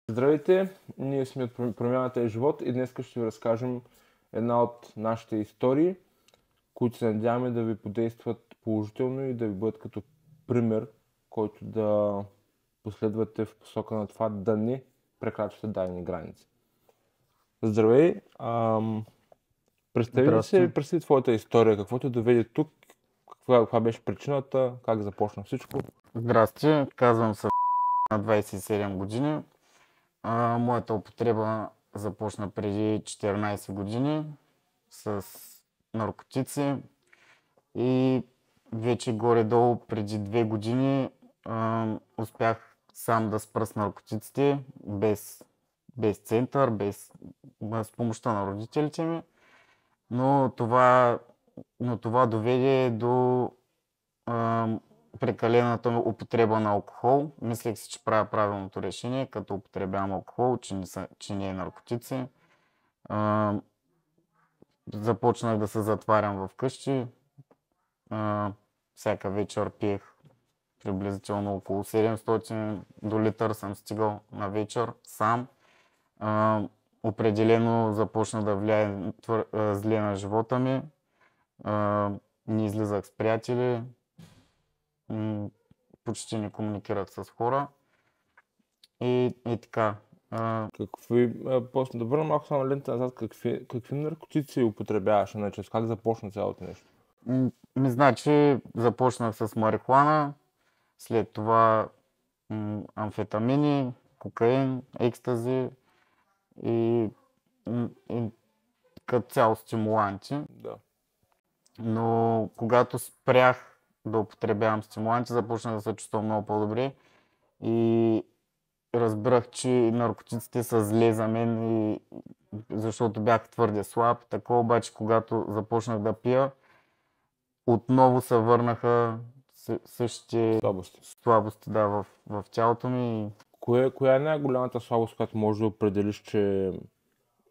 Здравейте, ние сме от Промяната е живот и днес ще ви разкажем една от нашите истории, които се надяваме да ви подействат положително и да ви бъдат като пример, който да последвате в посока на това да не прекрачвате дадени граници. Здравей! Представи твоята история, какво те доведе тук, каква беше причината, как започна всичко. Здрасти, казвам се на 27 години. Моята употреба започна преди 14 години с наркотици и вече горе-долу преди 2 години успях сам да спра с наркотиците без център, с помощта на родителите ми, но това доведе до прекалената употреба на алкохол. Мислех си, че правя правилното решение, като употребявам алкохол, че не е наркотици. Започнах да се затварям в къщи. Всяка вечер пиех приблизително около 700 до литър съм стигал на вечер сам. Определено започна да влияе зле на живота ми. Не излизах с приятели. Почти не комуникирах с хора и така. Да върна малко само лента назад, какви наркотици употребяваш, значи, как започна цялото нещо? Значи започнах с марихуана, след това амфетамини, кокаин, екстази и като цяло стимуланти. Да. Но когато спрях да употребявам стимуланти, започнах да се чувствам много по-добре и разбрах, че наркотиците са зле за мен, защото бях твърде слаб. Такова обаче, когато започнах да пия, отново се върнаха същите слабости в тялото ми. Коя е най-голямата слабост, която можеш да определиш, че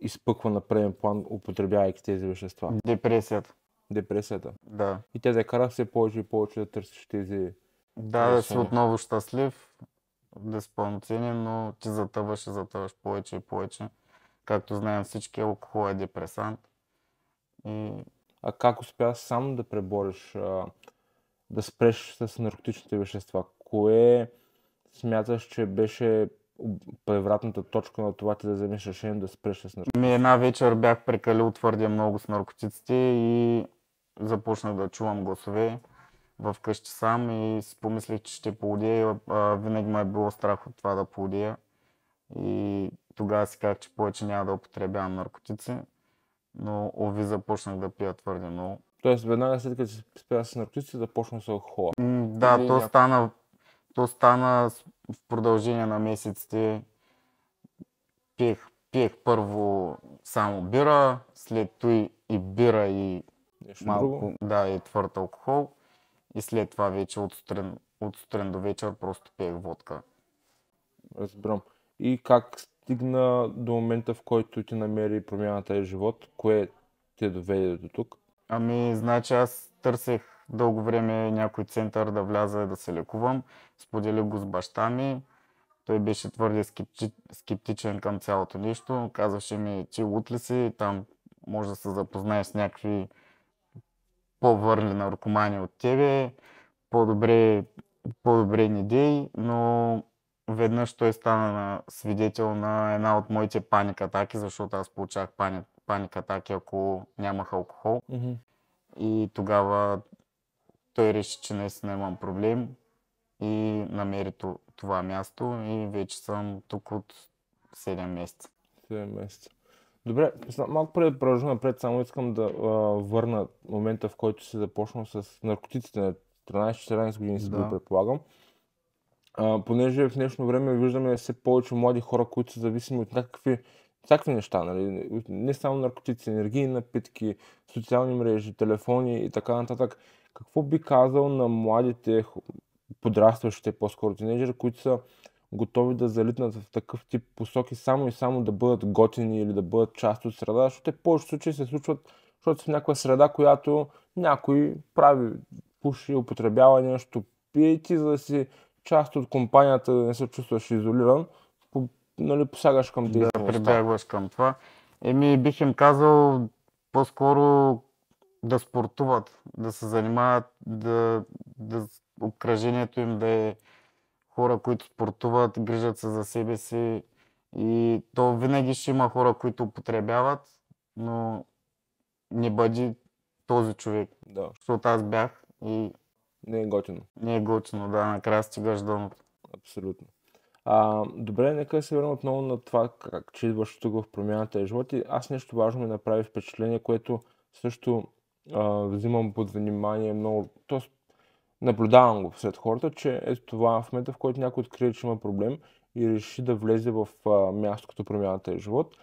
изпъква на преден план, употребявайки тези вещества? Депресията? Да. И тя да кара все повече и повече да търсиш тези... Да си отново щастлив, безпълноценен, но ти затъваш повече и повече. Както знаем всички, алкохол е депресант. А как успя сам да пребориш, да спреш с наркотичните вещества? Кое смяташ, че беше превратната точка на това ти да вземеш решение да спреш с наркотиците? Една вечер бях прекалил твърде много с наркотиците и започнах да чувам гласове в къщи сам и си помислих, че ще поудея. Винаги ме е било страх от това да поудея. И тогава си казах, че повече няма да употребявам наркотици, но уви започнах да пия твърде много. Тоест веднага след като си спря с наркотици, започна с алкохола? Да, то стана в продължение на месеците. Пиех първо само бира, след това и бира и малко, и твърд алкохол. И след това вече от сутрин до вечер просто пиех водка. Разбирам. И как стигна до момента, в който ти намери Промяната е живот? Кое те доведе до тук? Значи аз търсех дълго време някой център да вляза и да се лекувам. Споделих го с баща ми. Той беше твърде скептичен към цялото нещо. Казваше ми, ти луд ли си, там може да се запознаеш с някакви по-върли наркомани от тебе, по-добре не дей, но веднъж той стана свидетел на една от моите паник атаки, защото аз получавах паник атаки, ако нямах алкохол. И тогава той реши, че наистина имам проблем и намери това място и вече съм тук от 7 месеца. 7 месеца. Добре, малко преди да продължа напред, само искам да върна момента, в който си започнал с наркотиците на 13-14 години, си го предполагам. Понеже в днешно време виждаме все повече млади хора, които са зависими от всякакви неща, нали? Не само наркотици, енергийни напитки, социални мрежи, телефони и така нататък. Какво би казал на младите, подрастващите, по-скоро тинейджери, които са готови да залитнат в такъв тип посоки само и само да бъдат готини или да бъдат част от среда, защото те в повечето случаи се случват, защото в някаква среда, която някой прави, пуши, употребява нещо, пие, ти за да си част от компанията, да не се чувстваш изолиран, нали, посягаш към да действеността. прибягваш към това. Бих им казал по-скоро да спортуват, да се занимават, да обкръжението им да е хора, които спортуват, грижат се за себе си и то винаги ще има хора, които употребяват, но не бъди този човек. Да. Защото аз бях и Не е готино. не е готино, да, накрая стигаш дъното. Абсолютно. Добре, нека се върнем отново на това, как че идваш тук в промяната и живот. И аз нещо важно ми направи впечатление, което също взимам под внимание много. Тоест, наблюдавам го сред хората, че ето това в момента, в който някой открие, че има проблем и реши да влезе в място като промяната и живот,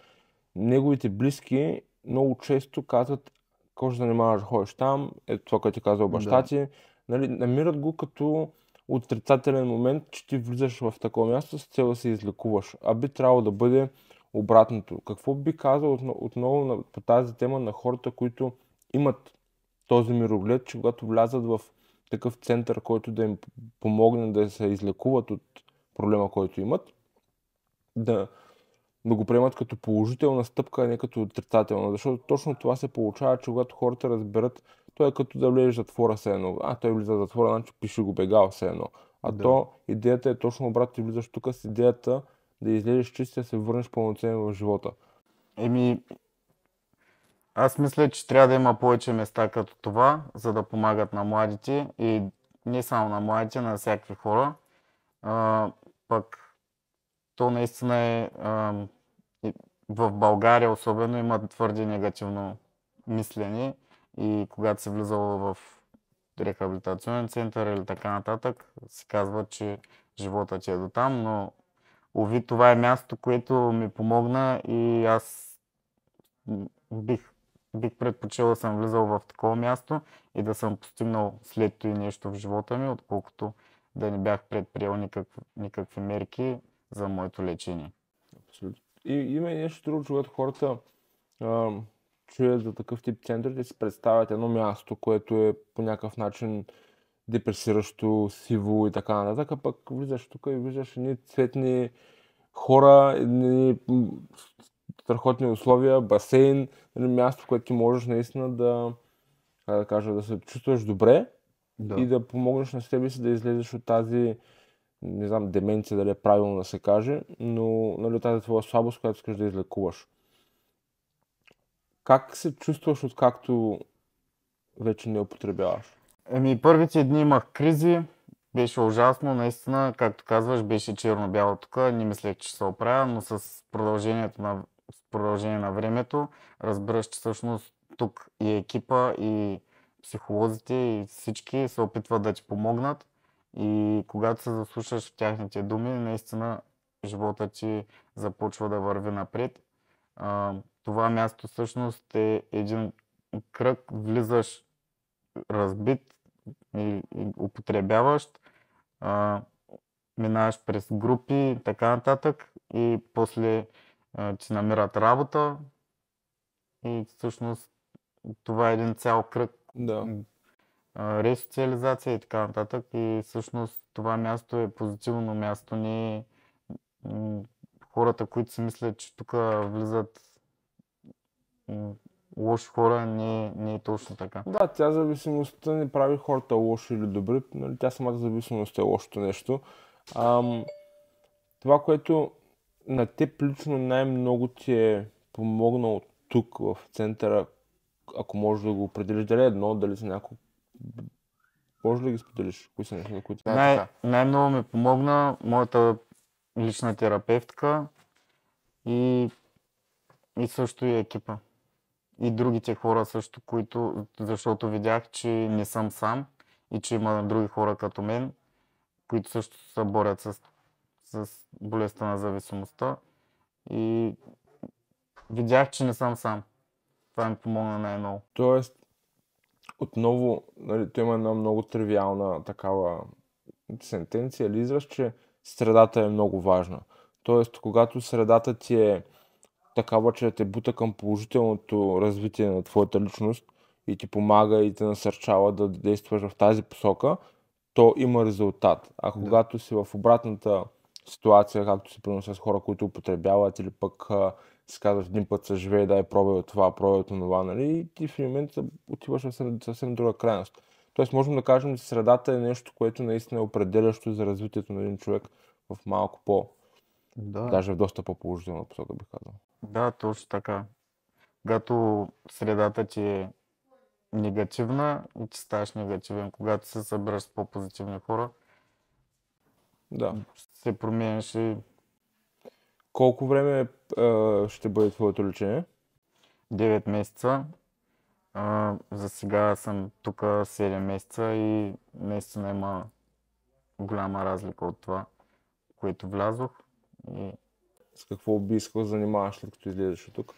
неговите близки много често казват: какво ще занимаваш да ходиш там, ето това, което ти казал баща ти. Нали, намират го като отрицателен момент, че ти влизаш в такова място с цел да се излекуваш. А би трябвало да бъде обратното. Какво би казал отново по тази тема на хората, които имат този мироглед, че когато влязат в такъв център, който да им помогне да се излекуват от проблема, който имат, да го приемат като положителна стъпка, а не като отрицателна. Защото точно това се получава, че когато хората разберат, той е като да влезеш в затвора все едно. Той влиза в затвора, значи пиши го бегал все едно. То идеята е точно обратно, ти влизаш тук с идеята да излезеш чист и да се върнеш пълноценно в живота. Аз мисля, че трябва да има повече места като това, за да помагат на младите и не само на младите, на всякакви хора. Пък то наистина е в България особено има твърде негативно мислене и когато се влизало в рехабилитационен център или така нататък, се казва, че живота ти е до там, но уви, това е място, което ми помогна и аз бих предпочел да съм влизал в такова място и да съм постигнал след това и нещо в живота ми, отколкото да не бях предприел никакви мерки за моето лечение. Абсолютно. И има и нещо друго, когато хората чуят за такъв тип център, да си представят едно място, което е по някакъв начин депресиращо, сиво и така нататък, а пък влизаш тук и виждаш едни цветни хора, едни страхотни условия, басейн, място, в което ти можеш наистина да се чувстваш добре и да помогнеш на себе си да излезеш от тази, не знам, деменция, дали е правилно да се каже, но нали, тази твоя слабост, която искаш да излекуваш. Как се чувстваш, откакто вече не употребяваш? Първите дни имах кризи, беше ужасно, наистина, както казваш, беше черно-бяло тук, не мислех, че ще се оправя, но с продължение на времето разбираш, че всъщност тук и екипа, и психолозите, и всички се опитват да ти помогнат и когато се заслушаш в тяхните думи, наистина живота ти започва да върви напред. Това място всъщност е един кръг, влизаш разбит и употребяващ, минаваш през групи и така нататък и после ти намират работа и всъщност това е един цял кръг. Ресоциализация и така нататък и всъщност това място е позитивно място, не хората, които си мислят, че тук влизат лоши хора, не е точно така. Да, тя зависимостта не прави хората лоши или добри, нали, тя самата зависимост е лошото нещо. Това, което на теб лично най-много ти е помогнало тук в центъра, ако можеш да го определиш, дали едно, дали са няколко, може ли да ги споделиш? Кои са неща, които най-много ми помогна моята лична терапевтка и също и екипа. И другите хора също, защото видях, че не съм сам и че има други хора като мен, които също се борят с болестта на зависимостта и видях, че не съм сам. Това ми помогна най-много. Тоест, отново, нали, той има една много тривиална такава сентенция, или израз, че средата е много важна. Тоест, когато средата ти е такава, че те бута към положителното развитие на твоята личност и ти помага и те насърчава да действаш в тази посока, то има резултат. А когато си в обратната ситуация, както се приноса с хора, които употребяват или пък си казват един път се живее, дай пробай от това, пробай от това, нали? И ти в момента отиваш в съвсем друга крайност. Тоест можем да кажем, че средата е нещо, което наистина е определящо за развитието на един човек в малко даже в доста по-положителна посока, бих казал. Да, точно така. Когато средата ти е негативна и ти ставаш негативен, когато се събираш с по-позитивни хора, Да. се променяш и Колко време ще бъде твоето лечение? 9 месеца. За сега съм тук 7 месеца и наистина има голяма разлика от това, което влязох. И С какво би искал да занимаваш, след като излезеш от тук?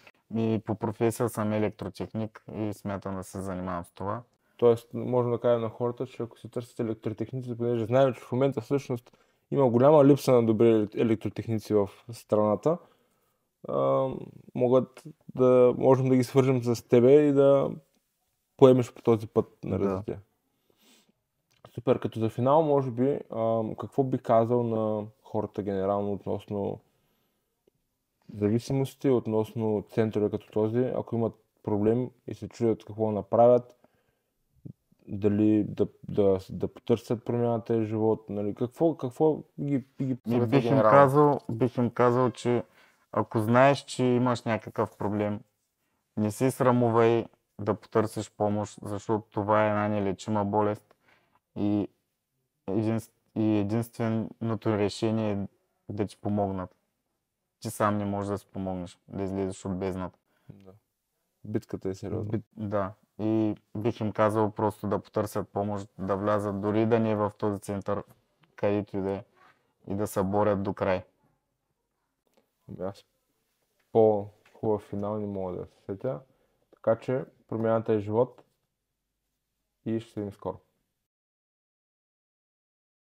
по професия съм електротехник и смятам да се занимавам с това. Тоест, можем да кажем на хората, че ако си търсите електротехници, понеже знаем, че в момента всъщност има голяма липса на добри електротехници в страната, можем да ги свържем с тебе и да поемеш по този път на развитие. Супер, като за финал, може би, какво би казал на хората генерално относно зависимости, относно центрове като този, ако имат проблем и се чудят какво направят, дали да потърсят промяната в живот, нали? Какво ги бих им казал, че ако знаеш, че имаш някакъв проблем, не се срамувай да потърсиш помощ, защото това е една нелечима болест и единственото решение е да ти помогнат. Ти сам не можеш да си помогнеш, да излезеш от бездната. Да. Битката е сериозна. Да. И бих им казал просто да потърсят помощ, да влязат, дори да не е в този център, където и да е, и да се борят до край. Аз по-хубав финал не мога да се сетя. Така че промяната е живот и ще се видим скоро.